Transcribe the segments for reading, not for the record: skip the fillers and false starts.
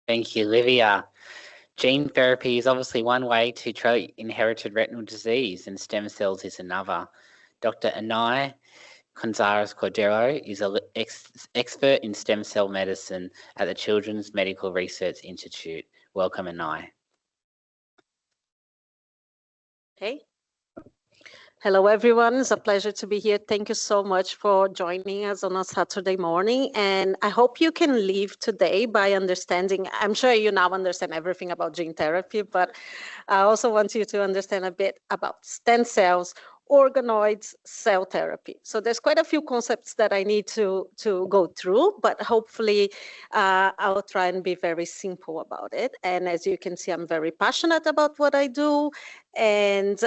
Thank you, Livia. Gene therapy is obviously one way to treat inherited retinal disease, and stem cells is another. Dr. Anai Gonzalez-Cordero is an expert in stem cell medicine at the Children's Medical Research Institute. Welcome, Anai. Okay. Hello, everyone. It's a pleasure to be here. Thank you so much for joining us on a Saturday morning. And I hope you can leave today by understanding, I'm sure you now understand everything about gene therapy, but I also want you to understand a bit about stem cells, organoids, cell therapy. So there's quite a few concepts that I need to go through, but hopefully I'll try and be very simple about it. And as you can see, I'm very passionate about what I do. And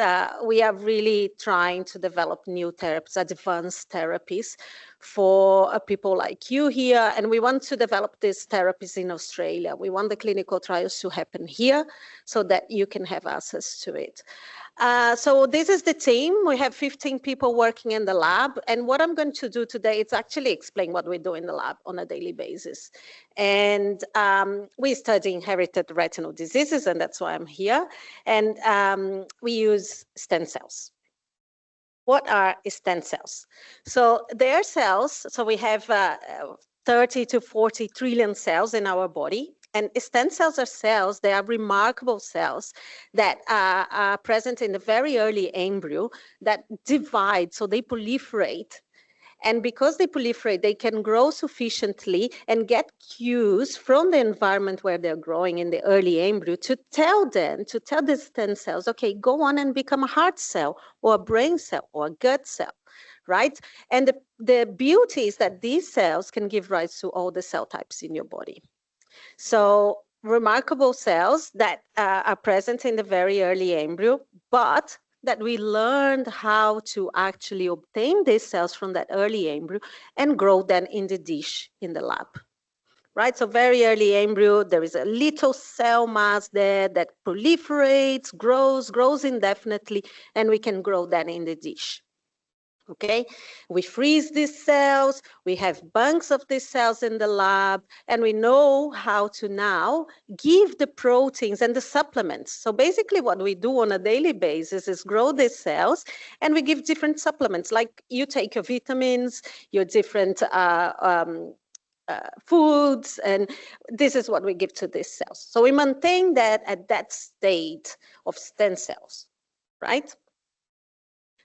we are really trying to develop new therapies, advanced therapies for people like you here. And we want to develop these therapies in Australia. We want the clinical trials to happen here so that you can have access to it. So this is the team. We have 15 people working in the lab. And what I'm going to do today is actually explain what we do in the lab on a daily basis. And we study inherited retinal diseases, and that's why I'm here. And we use stem cells. What are stem cells? So they're cells. So we have 30 to 40 trillion cells in our body. And stem cells are cells, they are remarkable cells that are present in the very early embryo that divide, so they proliferate. And because they proliferate, they can grow sufficiently and get cues from the environment where they're growing in the early embryo to tell the stem cells, okay, go on and become a heart cell or a brain cell or a gut cell, right? And the beauty is that these cells can give rise to all the cell types in your body. So remarkable cells that are present in the very early embryo, but that we learned how to actually obtain these cells from that early embryo and grow them in the dish in the lab. Right, so very early embryo, there is a little cell mass there that proliferates, grows indefinitely, and we can grow that in the dish. Okay, we freeze these cells, we have banks of these cells in the lab, and we know how to now give the proteins and the supplements. So basically what we do on a daily basis is grow these cells, and we give different supplements, like you take your vitamins, your different foods, and this is what we give to these cells. So we maintain that at that state of stem cells, right?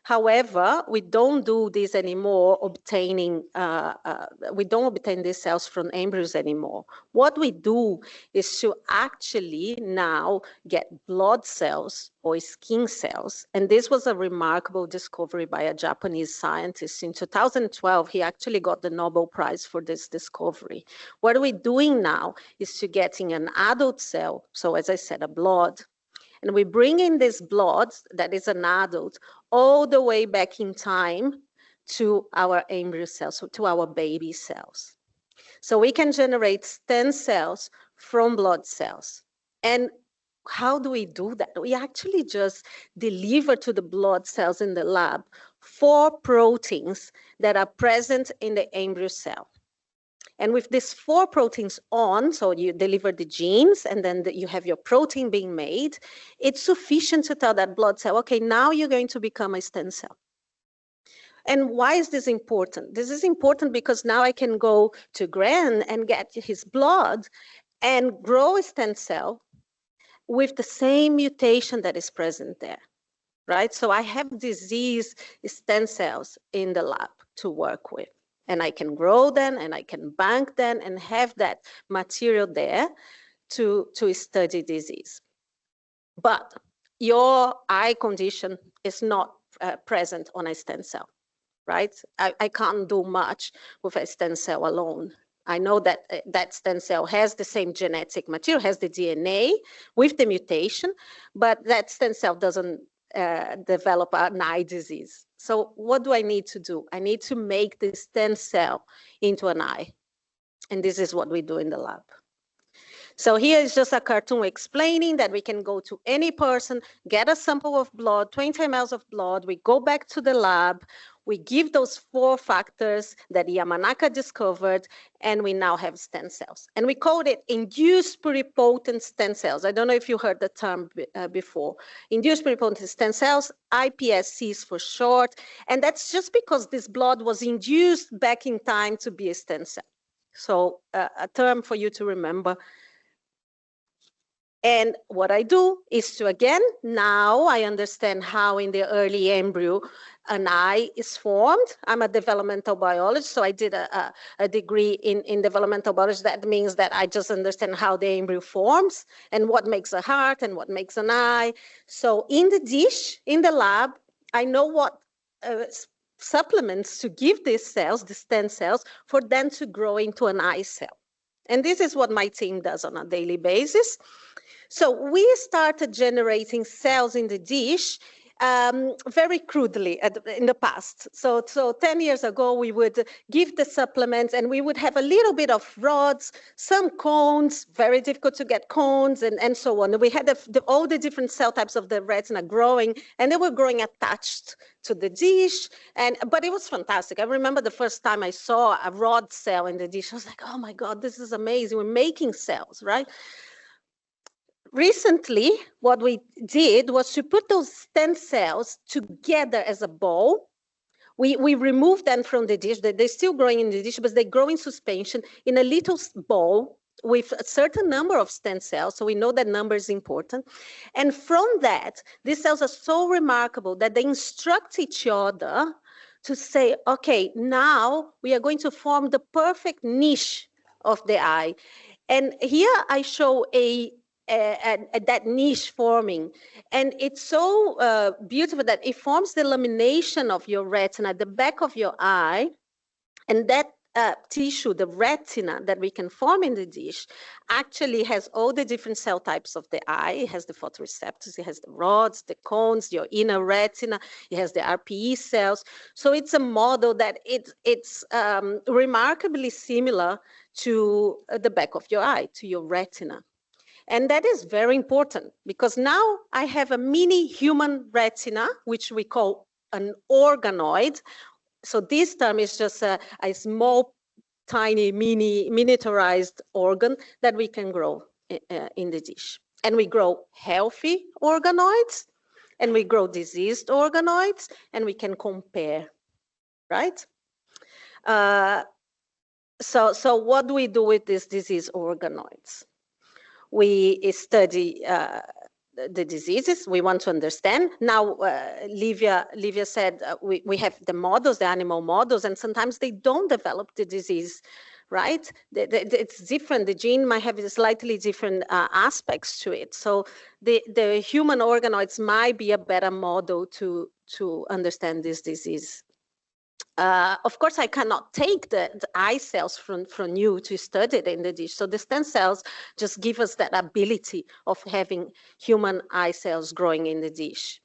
However, we don't do this anymore, we don't obtain these cells from embryos anymore. What we do is to actually now get blood cells or skin cells. And this was a remarkable discovery by a Japanese scientist. In 2012, he actually got the Nobel Prize for this discovery. What we're doing now is to getting an adult cell, so as I said, a blood, and we bring in this blood that is an adult all the way back in time to our embryo cells, so to our baby cells. So we can generate stem cells from blood cells. And how do we do that? We actually just deliver to the blood cells in the lab 4 proteins that are present in the embryo cell. And with these 4 proteins on, so you deliver the genes and then you have your protein being made, it's sufficient to tell that blood cell, okay, now you're going to become a stem cell. And why is this important? This is important because now I can go to Gran and get his blood and grow a stem cell with the same mutation that is present there, right? So I have disease stem cells in the lab to work with. And I can grow them and I can bank them and have that material there to study disease. But your eye condition is not present on a stem cell, right? I can't do much with a stem cell alone. I know that that stem cell has the same genetic material, has the DNA with the mutation, but that stem cell doesn't develop an eye disease. So what do I need to do? I need to make this stem cell into an eye. And this is what we do in the lab. So here is just a cartoon explaining that we can go to any person, get a sample of blood, 20 ml of blood, we go back to the lab, we give those 4 factors that Yamanaka discovered, and we now have stem cells. And we called it induced pluripotent stem cells. I don't know if you heard the term before. Induced pluripotent stem cells, iPSCs for short, and that's just because this blood was induced back in time to be a stem cell. So a term for you to remember. And what I do is to, again, now I understand how in the early embryo an eye is formed. I'm a developmental biologist, so I did a degree in developmental biology. That means that I just understand how the embryo forms and what makes a heart and what makes an eye. So in the dish, in the lab, I know what supplements to give these cells, the stem cells, for them to grow into an eye cell. And this is what my team does on a daily basis. So we started generating cells in the dish very crudely in the past. So 10 years ago, we would give the supplements and we would have a little bit of rods, some cones, very difficult to get cones, and so on. We had all the different cell types of the retina growing, and they were growing attached to the dish. But it was fantastic. I remember the first time I saw a rod cell in the dish, I was like, oh my God, this is amazing. We're making cells, right? Recently, what we did was to put those stem cells together as a ball. We removed them from the dish. They're still growing in the dish, but they grow in suspension in a little ball with a certain number of stem cells. So we know that number is important. And from that, these cells are so remarkable that they instruct each other to say, okay, now we are going to form the perfect niche of the eye. And here I show that niche forming, and it's so beautiful that it forms the lamination of your retina at the back of your eye, and that tissue, the retina that we can form in the dish, actually has all the different cell types of the eye. It has the photoreceptors, it has the rods, the cones, your inner retina, it has the RPE cells. So it's a model that it's remarkably similar to the back of your eye, to your retina. And that is very important because now I have a mini human retina, which we call an organoid. So this term is just a small, tiny, miniaturized organ that we can grow in the dish. And we grow healthy organoids, and we grow diseased organoids, and we can compare, right? So what do we do with these diseased organoids? We study the diseases. We want to understand. Now, Livia said we have the models, the animal models, and sometimes they don't develop the disease, right? It's different. The gene might have slightly different aspects to it. So the human organoids might be a better model to understand this disease. Of course, I cannot take the eye cells from you to study it in the dish. So the stem cells just give us that ability of having human eye cells growing in the dish.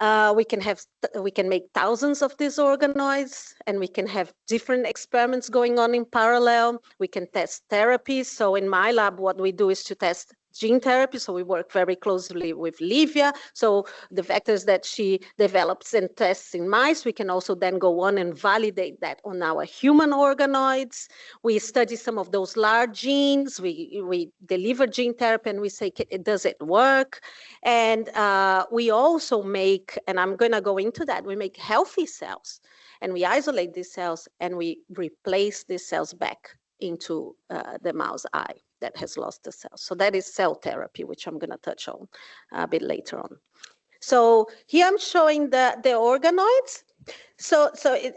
We can make thousands of these organoids, and we can have different experiments going on in parallel. We can test therapies. So in my lab, what we do is to test gene therapy. So we work very closely with Livia. So the vectors that she develops and tests in mice, we can also then go on and validate that on our human organoids. We study some of those large genes. We deliver gene therapy and we say, does it work? And we also make, and I'm going to go into that, we make healthy cells, and we isolate these cells and we replace these cells back into the mouse eye that has lost the cells. So that is cell therapy, which I'm going to touch on a bit later on. So here I'm showing the organoids. So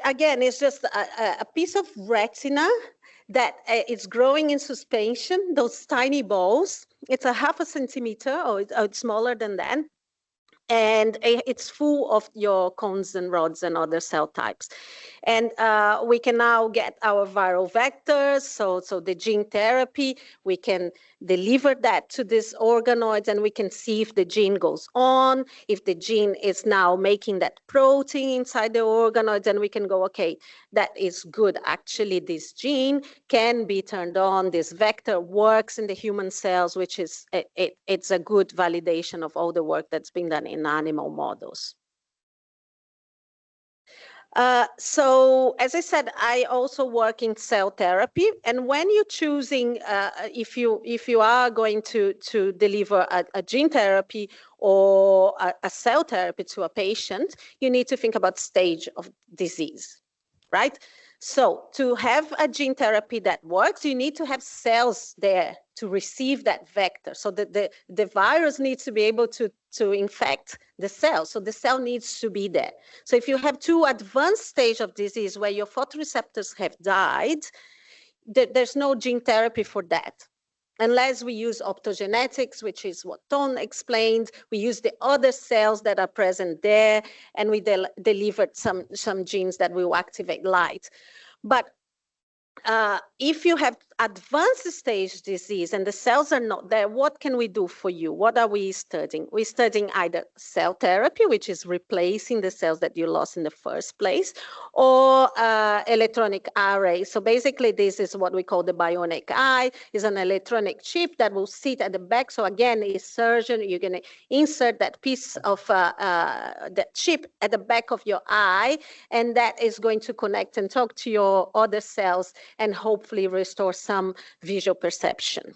again, it's just a piece of retina that is growing in suspension, those tiny balls. It's a 0.5 centimeter, or it's smaller than that. And it's full of your cones and rods and other cell types. And we can now get our viral vectors, so the gene therapy, we can deliver that to these organoids, and we can see if the gene goes on, if the gene is now making that protein inside the organoids, and we can go, okay, that is good. Actually, this gene can be turned on, this vector works in the human cells, which is, it's a good validation of all the work that's been done in animal models. So as I said, I also work in cell therapy, and when you're choosing, if you are going to deliver a gene therapy or a cell therapy to a patient, you need to think about stage of disease, right? So to have a gene therapy that works, you need to have cells there to receive that vector. So the virus needs to be able to infect the cell. So the cell needs to be there. So if you have too advanced stage of disease where your photoreceptors have died, there's no gene therapy for that. Unless we use optogenetics, which is what Ton explained, we use the other cells that are present there, and we delivered some genes that will activate light. But if you have advanced stage disease and the cells are not there, what can we do for you? What are we studying? We're studying either cell therapy, which is replacing the cells that you lost in the first place, or electronic array. So basically, this is what we call the bionic eye. It's an electronic chip that will sit at the back. So again, a surgeon, you're going to insert that piece of that chip at the back of your eye, and that is going to connect and talk to your other cells and hopefully restore some visual perception.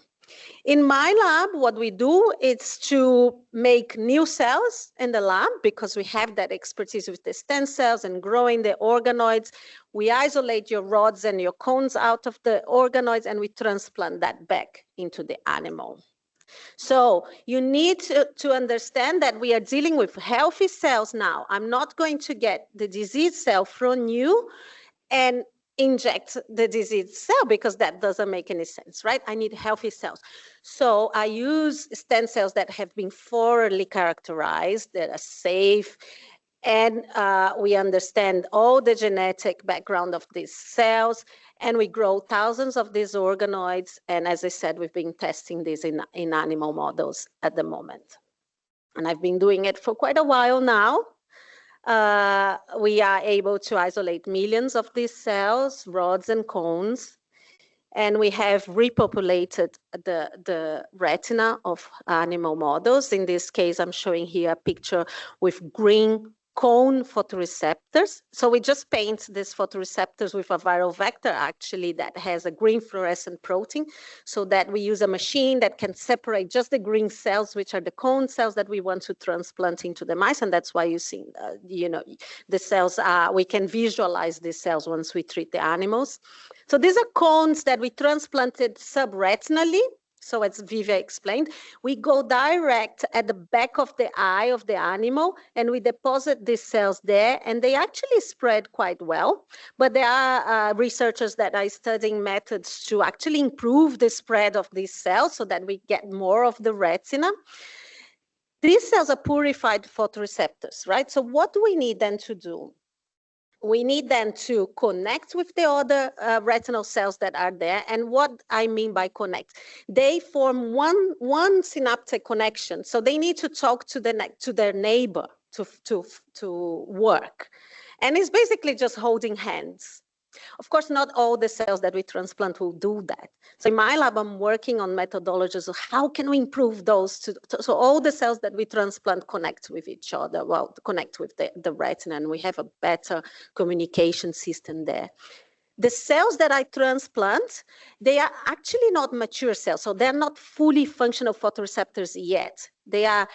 In my lab, what we do is to make new cells in the lab because we have that expertise with the stem cells and growing the organoids. We isolate your rods and your cones out of the organoids and we transplant that back into the animal. So you need to understand that we are dealing with healthy cells now. I'm not going to get the disease cell from you and inject the diseased cell because that doesn't make any sense, right? I need healthy cells. So I use stem cells that have been thoroughly characterized, that are safe, and we understand all the genetic background of these cells, and we grow thousands of these organoids. And as I said, we've been testing this in animal models at the moment. And I've been doing it for quite a while now. We are able to isolate millions of these cells, rods and cones, and we have repopulated the retina of animal models. In this case, I'm showing here a picture with green cone photoreceptors. So we just paint these photoreceptors with a viral vector, actually, that has a green fluorescent protein, so that we use a machine that can separate just the green cells, which are the cone cells that we want to transplant into the mice. And that's why you see, the cells we can visualize these cells once we treat the animals. So these are cones that we transplanted subretinally. So as Vivian explained, we go direct at the back of the eye of the animal and we deposit these cells there, and they actually spread quite well. But there are researchers that are studying methods to actually improve the spread of these cells so that we get more of the retina. These cells are purified photoreceptors, right? So what do we need then to do? We need then to connect with the other retinal cells that are there. And what I mean by connect, they form one synaptic connection. So they need to talk to their neighbor to work. And it's basically just holding hands. Of course, not all the cells that we transplant will do that. So in my lab, I'm working on methodologies of how can we improve those so all the cells that we transplant connect with each other, well, connect with the retina, and we have a better communication system there. The cells that I transplant, they are actually not mature cells, so they're not fully functional photoreceptors yet. They're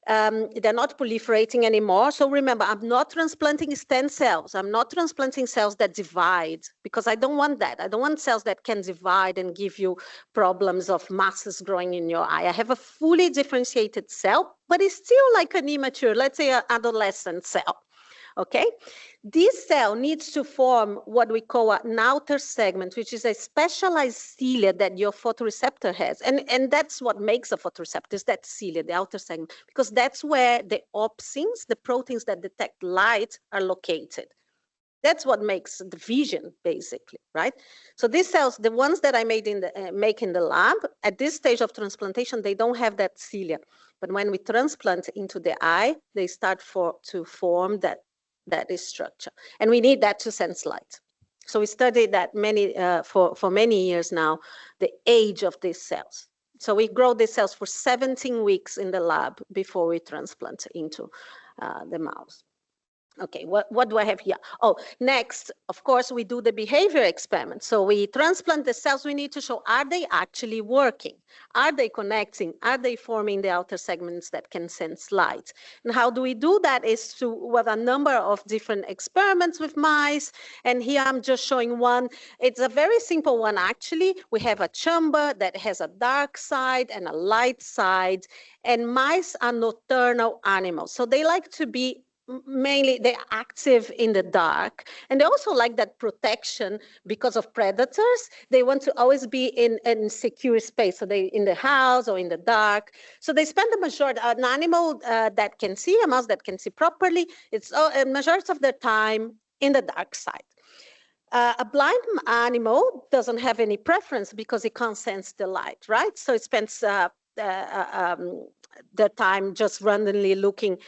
not proliferating anymore. So remember, I'm not transplanting stem cells. I'm not transplanting cells that divide, because I don't want that. I don't want cells that can divide and give you problems of masses growing in your eye. I have a fully differentiated cell, but it's still like an immature, let's say an adolescent cell. okay? This cell needs to form what we call an outer segment, which is a specialized cilia that your photoreceptor has. And that's what makes a photoreceptor, is that cilia, the outer segment, because that's where the opsins, the proteins that detect light, are located. That's what makes the vision, basically, right? So these cells, the ones that I made make in the lab, at this stage of transplantation, they don't have that cilia. But when we transplant into the eye, they start to form that structure. And we need that to sense light. So we studied that for many years now, the age of these cells. So we grow these cells for 17 weeks in the lab before we transplant into the mouse. Okay, what do I have here? Oh, next, of course, we do the behavior experiment. So we transplant the cells. We need to show, are they actually working? Are they connecting? Are they forming the outer segments that can sense light? And how do we do that is with a number of different experiments with mice. And here I'm just showing one. It's a very simple one, actually. We have a chamber that has a dark side and a light side. And mice are nocturnal animals. So they like to be mainly, they're active in the dark, and they also like that protection because of predators. They want to always be in secure space, so they in the house or in the dark. So they spend the majority, an animal that can see, a mouse that can see properly, it's a majority of their time in the dark side. A blind animal doesn't have any preference because it can't sense the light, right? So it spends the time just randomly looking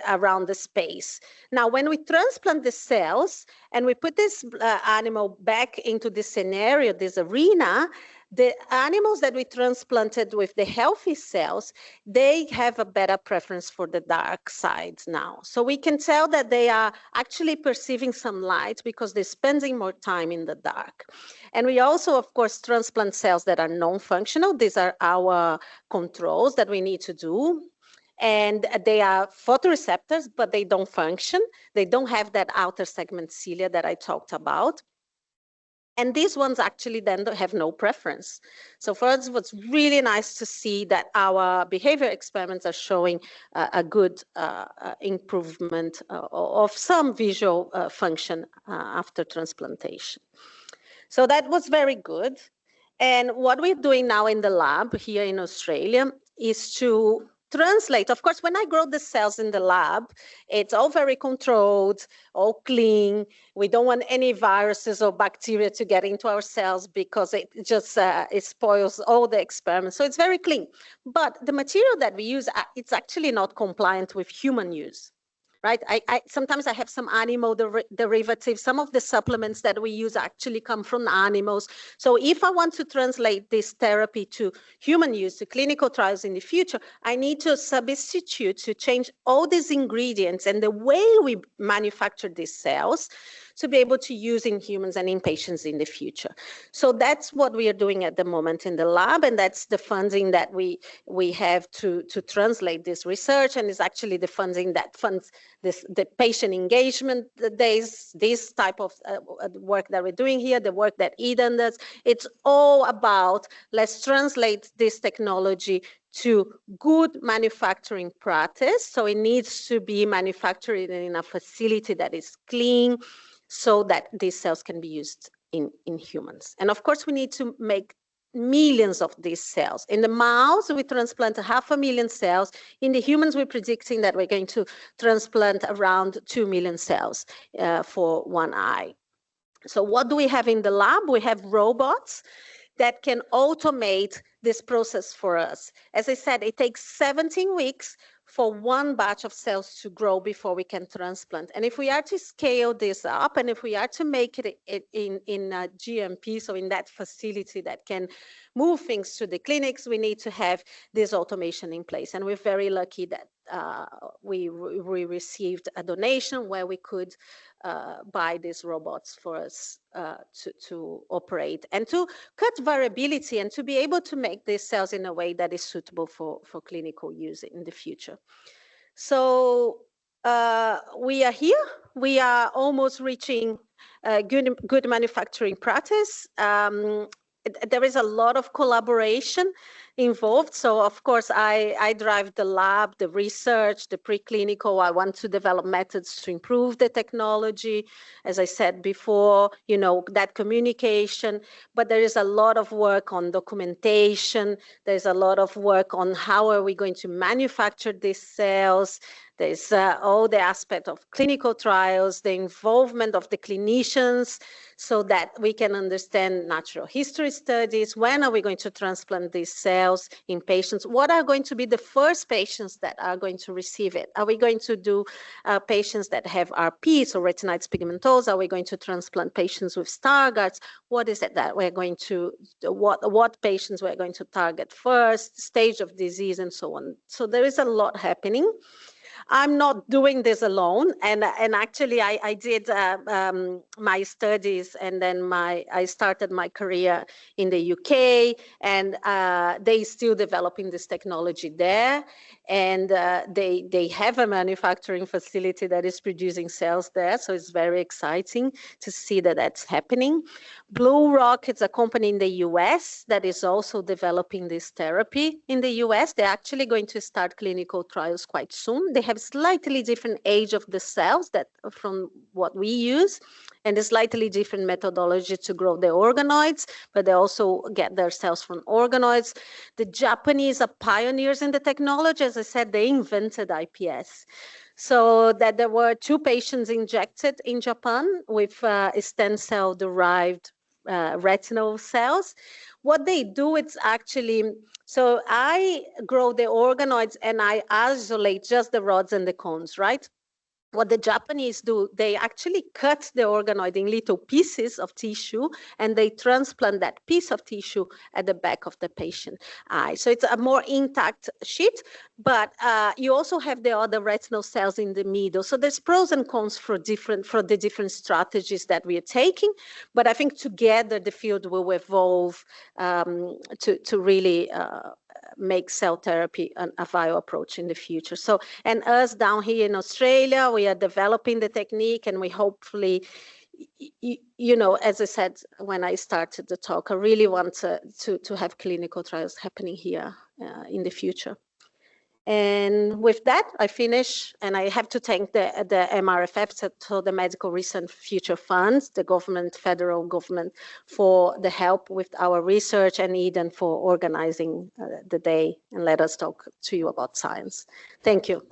around the space. Now, when we transplant the cells and we put this animal back into this scenario, this arena, the animals that we transplanted with the healthy cells, they have a better preference for the dark side now. So we can tell that they are actually perceiving some light because they're spending more time in the dark. And we also, of course, transplant cells that are non-functional. These are our controls that we need to do. And they are photoreceptors, but they don't function. They don't have that outer segment cilia that I talked about. And these ones actually then have no preference. So for us, it's really nice to see that our behavior experiments are showing a good improvement of some visual function after transplantation. So that was very good. And what we're doing now in the lab here in Australia is to translate. Of course, when I grow the cells in the lab, it's all very controlled, all clean. We don't want any viruses or bacteria to get into our cells because it just it spoils all the experiments. So it's very clean. But the material that we use, it's actually not compliant with human use. Right? Sometimes I have some animal derivatives. Some of the supplements that we use actually come from animals. So if I want to translate this therapy to human use, to clinical trials in the future, I need to substitute, to change all these ingredients and the way we manufacture these cells to be able to use in humans and in patients in the future. So that's what we are doing at the moment in the lab, and that's the funding that we have to translate this research, and is actually the funding that funds the patient engagement days, this type of work that we're doing here, the work that Eden does. It's all about, let's translate this technology to good manufacturing practice. So it needs to be manufactured in a facility that is clean, so that these cells can be used in humans. And of course, we need to make millions of these cells. In the mouse, we transplant 500,000 cells. In the humans, we're predicting that we're going to transplant around 2 million cells for one eye. So what do we have in the lab? We have robots that can automate this process for us. As I said, it takes 17 weeks for one batch of cells to grow before we can transplant. And if we are to scale this up, and if we are to make it in GMP, so in that facility that can move things to the clinics, we need to have this automation in place. And we're very lucky that we received a donation where we could buy these robots for us to operate and to cut variability and to be able to make these cells in a way that is suitable for clinical use in the future. So we are here. We are almost reaching good manufacturing practice. There is a lot of collaboration. involved. So of course, I drive the lab, the research, the preclinical. I want to develop methods to improve the technology. As I said before, you know, that communication, but there is a lot of work on documentation. There's a lot of work on how are we going to manufacture these cells. There's all the aspect of clinical trials, the involvement of the clinicians, so that we can understand natural history studies. When are we going to transplant these cells in patients? What are going to be the first patients that are going to receive it? Are we going to do patients that have RP, so retinitis pigmentosa? Are we going to transplant patients with Stargardt's? What is it that we're going to, what patients we're going to target first, stage of disease, and so on. So there is a lot happening. I'm not doing this alone, and actually I did my studies, and then I started my career in the UK, and they still developing this technology there, and they have a manufacturing facility that is producing cells there, so it's very exciting to see that that's happening. Blue Rock is a company in the US that is also developing this therapy in the US. They're actually going to start clinical trials quite soon. They have slightly different age of the cells that from what we use, and a slightly different methodology to grow the organoids, but they also get their cells from organoids. The Japanese are pioneers in the technology. As I said, they invented IPS. So that there were 2 patients injected in Japan with stem cell derived retinal cells. What they do, it's actually, so I grow the organoids and I isolate just the rods and the cones, right? What the Japanese do, they actually cut the organoid in little pieces of tissue, and they transplant that piece of tissue at the back of the patient eye. So it's a more intact sheet, but you also have the other retinal cells in the middle. So there's pros and cons for the different strategies that we are taking. But I think together the field will evolve to really make cell therapy a viable approach in the future. So, and us down here in Australia, we are developing the technique, and we hopefully, you know, as I said when I started the talk, I really want to have clinical trials happening here in the future. And with that, I finish, and I have to thank the MRFF, so the Medical Research Future Funds, the government, federal government, for the help with our research, and Eden for organizing the day and let us talk to you about science. Thank you.